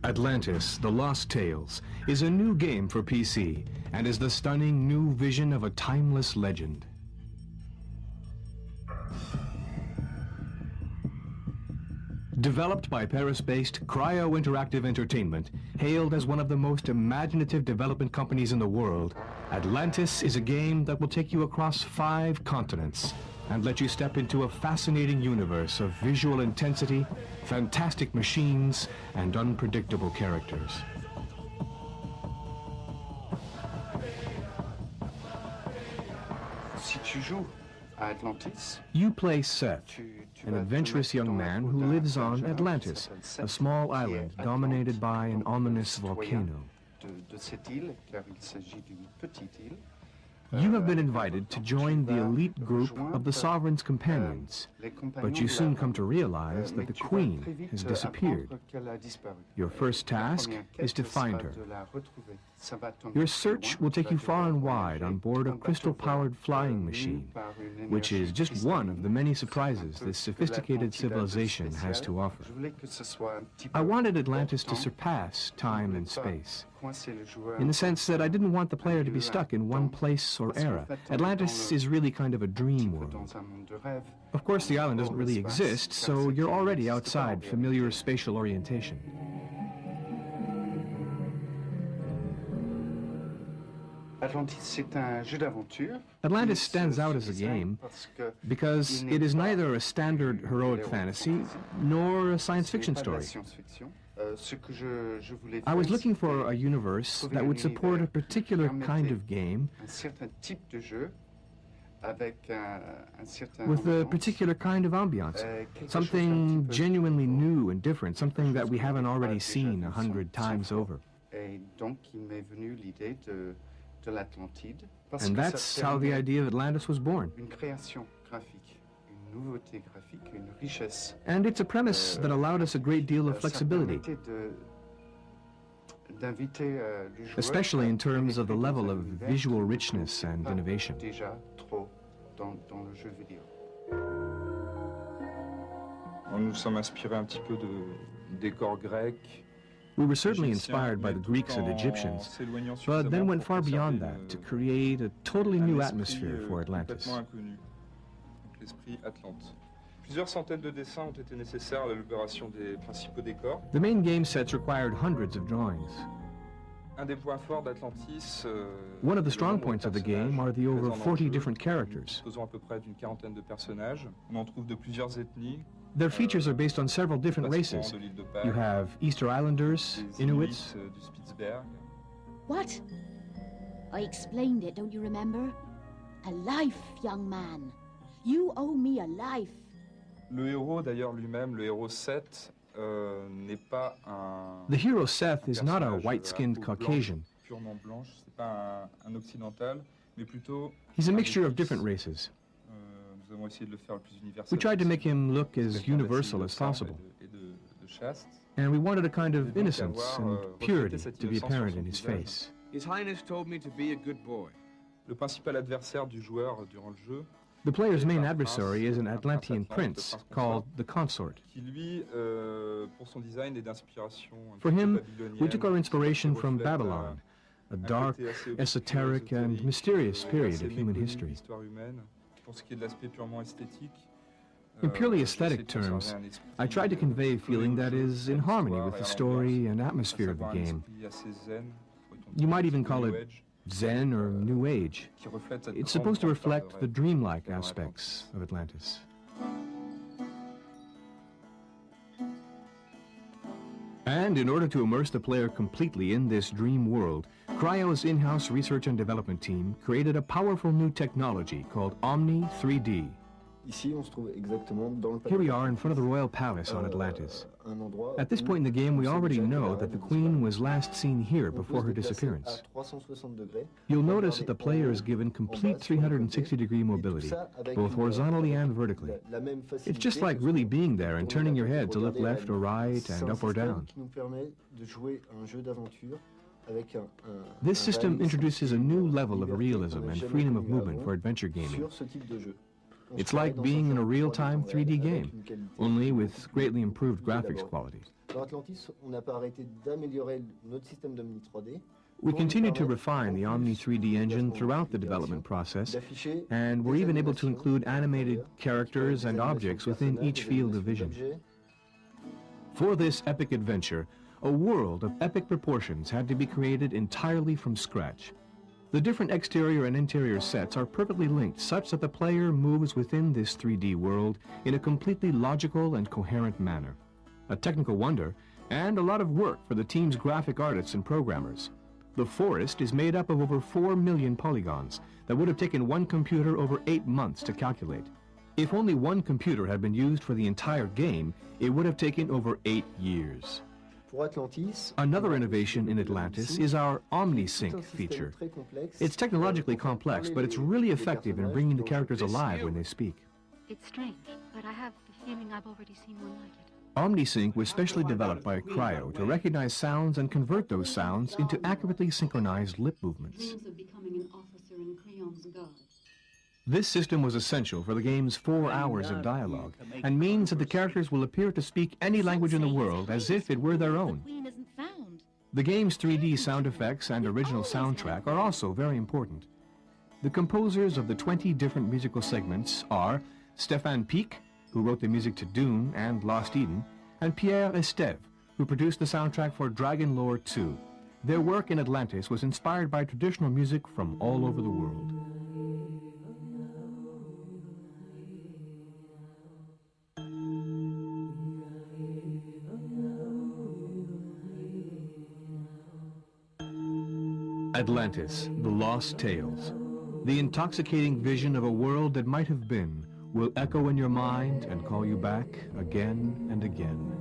Atlantis, The Lost Tales, is a new game for PC and is the stunning new vision of a timeless legend. Developed by Paris-based Cryo Interactive Entertainment, hailed as one of the most imaginative development companies in the world, Atlantis is a game that will take you across 5 continents and let you step into a fascinating universe of visual intensity, fantastic machines, and unpredictable characters. Si tu joues à Atlantis, you play Seth, an adventurous young man who lives on Atlantis, a small island dominated by an ominous volcano. de cette île, car il s'agit d'une petite île. You have been invited to join the elite group of the Sovereign's companions, but you soon come to realize that the Queen has disappeared. Your first task is to find her. Your search will take you far and wide on board a crystal-powered flying machine, which is just one of the many surprises this sophisticated civilization has to offer. I wanted Atlantis to surpass time and space, in the sense that I didn't want the player to be stuck in one place or era. Atlantis is really kind of a dream world. Of course, the island doesn't really exist, so you're already outside familiar spatial orientation. Atlantis stands out as a game because it is neither a standard heroic fantasy nor a science fiction story. I was looking for a universe that would support a particular kind of game with a particular kind of ambiance, something genuinely new and different, something that we haven't already seen 100 times over. And that's how the idea of Atlantis was born. And it's a premise that allowed us a great deal of flexibility, especially in terms of the level of visual richness and innovation. Nous sommes inspirés un petit peu de décors grecs. We were certainly inspired by the Greeks and Egyptians, but then went far beyond that to create a totally new atmosphere for Atlantis. L'esprit Atlante. Plusieurs centaines de dessins ont été nécessaires à l'élaboration des principaux décors. The main game sets required hundreds of drawings. Un des points forts d'Atlantis. One of the strong points of the game are the over 40 different characters. Disposant à peu près d'une quarantaine de personnages. On en trouve de plusieurs ethnies. Their features are based on several different races. You have Easter Islanders, Inuits. What? I explained it, don't you remember? A life, young man. You owe me a life. Le héros d'ailleurs lui-même, le héros Seth, n'est pas un. The hero Seth is not a white-skinned Caucasian. Purement blanche, c'est pas un occidental, mais plutôt. He's a mixture of different races. Nous avons essayé de le faire le plus universel. We tried to make him look as universal as possible. And we wanted a kind of innocence and purity to be apparent in his face. His Highness told me to be a good boy. Le principal adversaire du joueur durant le jeu. The player's main adversary is an Atlantean prince called the Consort. Qui lui, pour son design est d'inspiration. For him, we took our inspiration from Babylon, a dark, esoteric, and mysterious period of human history. Pour ce qui est de l'aspect purement esthétique. In purely aesthetic terms, I tried to convey a feeling that is in harmony with the story and atmosphere of the game. You might even call it Zen or New Age. It's supposed to reflect the dreamlike aspects of Atlantis. And in order to immerse the player completely in this dream world, Cryo's in-house research and development team created a powerful new technology called Omni 3D. Here we are in front of the Royal Palace on Atlantis. At this point in the game, we already know that the Queen was last seen here before her disappearance. You'll notice that the player is given complete 360-degree mobility, both horizontally and vertically. It's just like really being there and turning your head to look left or right and up or down. This system introduces a new level of realism and freedom of movement for adventure gaming. It's like being in a real-time 3D game, only with greatly improved graphics quality. Dans Atlantis, on n'a pas arrêté d'améliorer notre système d'Omni 3D. We continued to refine the Omni 3D engine throughout the development process, and we're even able to include animated characters and objects within each field of vision. For this epic adventure, a world of epic proportions had to be created entirely from scratch. The different exterior and interior sets are perfectly linked such that the player moves within this 3D world in a completely logical and coherent manner. A technical wonder, and a lot of work for the team's graphic artists and programmers. The forest is made up of over 4 million polygons that would have taken one computer over 8 months to calculate. If only one computer had been used for the entire game, it would have taken over 8 years. Another innovation in Atlantis is our Omni Sync feature. It's technologically complex, but it's really effective in bringing the characters alive when they speak. It's strange, but I have the feeling I've already seen one like it. Omni Sync was specially developed by Cryo to recognize sounds and convert those sounds into accurately synchronized lip movements. Dreams of becoming an officer in Cryon's guard. This system was essential for the game's 4 hours of dialogue, and means that the characters will appear to speak any language in the world as if it were their own. The game's 3D sound effects and original soundtrack are also very important. The composers of the 20 different musical segments are Stéphane Pic, who wrote the music to Dune and Lost Eden, and Pierre Estève, who produced the soundtrack for Dragon Lore 2. Their work in Atlantis was inspired by traditional music from all over the world. Atlantis, The Lost Tales. The intoxicating vision of a world that might have been will echo in your mind and call you back again and again.